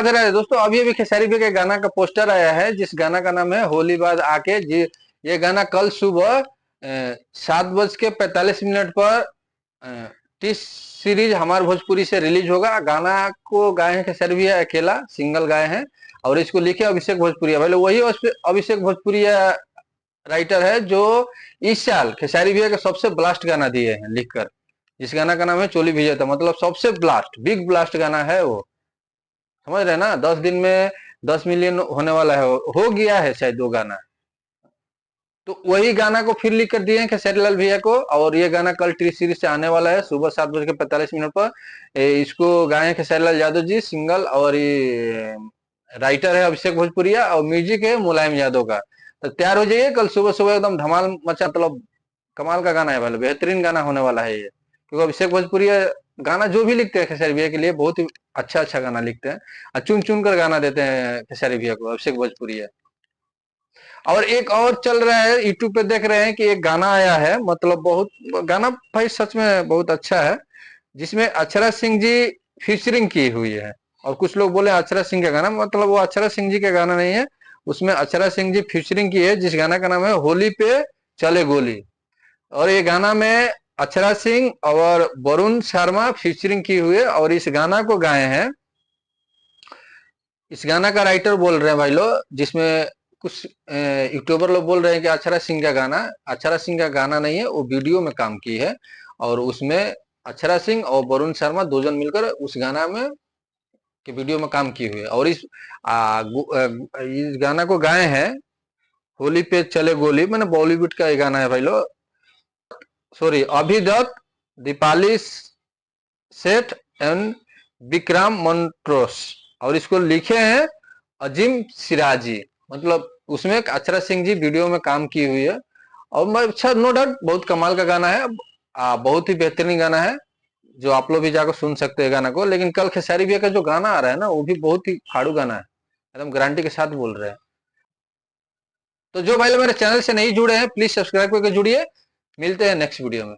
राधे राधे दोस्तों। अभी अभी खेसारी भैया के गाना का पोस्टर आया है, जिस गाना का नाम है होली बाद आके जी। ये गाना कल सुबह 7:45 पर टी सीरीज हमार भोजपुरी से रिलीज होगा। गाना को गाए हैं खेसारी भैया अकेला, सिंगल गाए हैं, और इसको लिखे अभिषेक भोजपुरिया। पहले वही अभिषेक भोजपुरिया राइटर है जो इस साल खेसारी भैया के सबसे ब्लास्ट गाना दिए हैं लिखकर। इस गाना का नाम है चोली भिजो, था मतलब सबसे ब्लास्ट, बिग ब्लास्ट गाना है वो। समझ रहे हैं ना, 10 दिन में 10 मिलियन होने वाला है, हो गया है शायद वो गाना। तो वही गाना को फिर लिख कर दिए हैं खेसारी लाल भैया को, और ये गाना कल टी सीरीज से आने वाला है सुबह 7:45 पर। इसको गाए हैं खेसारी लाल यादव जी सिंगल, और ये राइटर है अभिषेक भोजपुरिया, और म्यूजिक है मुलायम यादव का। तो तैयार हो जाइए, कल सुबह सुबह एकदम धमाल मचा, मतलब कमाल का गाना है भाई, बेहतरीन गाना होने वाला है ये। क्योंकि अभिषेक भोजपुरिया गाना जो भी लिखते हैं खेसारी भैया के लिए बहुत ही अच्छा अच्छा गाना लिखते हैं, और चुन चुन कर गाना देते हैं खेसारी भैया को अभिषेक भोजपुरिया। और एक और चल रहा है, यूट्यूब पे देख रहे हैं कि एक गाना आया है, मतलब बहुत गाना भाई सच में बहुत अच्छा है, जिसमें अक्षरा सिंह जी फीचरिंग की हुई है। और कुछ लोग बोले अक्षरा सिंह का गाना, मतलब वो अक्षरा सिंह जी का गाना नहीं है, उसमें अक्षरा सिंह जी फीचरिंग की है, जिस गाना का नाम है होली पे चले गोली। और ये गाना में अक्षरा सिंह और वरुण शर्मा फीचरिंग की हुई है, और इस गाना को गाए हैं, इस गाना का राइटर बोल रहे हैं भाई लोग, जिसमें कुछ यूट्यूबर लोग बोल रहे हैं कि अक्षरा सिंह का गाना, अक्षरा सिंह का गाना नहीं है, वो वीडियो में काम की है। और उसमें अक्षरा सिंह और वरुण शर्मा दो जन मिलकर उस गाना में के वीडियो में काम की हुई है। और इस गाना को गाए हैं होली पे चले गोली, मैंने बॉलीवुड का ये गाना है भाई लोग, सॉरी अभी दत्त, दीपाली सेठ एंड विक्रम मंट्रोस, और इसको लिखे हैं अजीम सिराजी। मतलब उसमें अक्षरा सिंह जी वीडियो में काम की हुई है। और मैं अच्छा, नो डाउट बहुत कमाल का गाना है, बहुत ही बेहतरीन गाना है, जो आप लोग भी जाकर सुन सकते हैं गाना को। लेकिन कल खेसारी भैया का जो गाना आ रहा है ना, वो भी बहुत ही फाड़ू गाना है, एकदम गारंटी के साथ बोल रहे हैं। तो जो भाई लोग मेरे चैनल से नहीं जुड़े हैं, प्लीज सब्सक्राइब करके जुड़िए। मिलते हैं नेक्स्ट वीडियो में।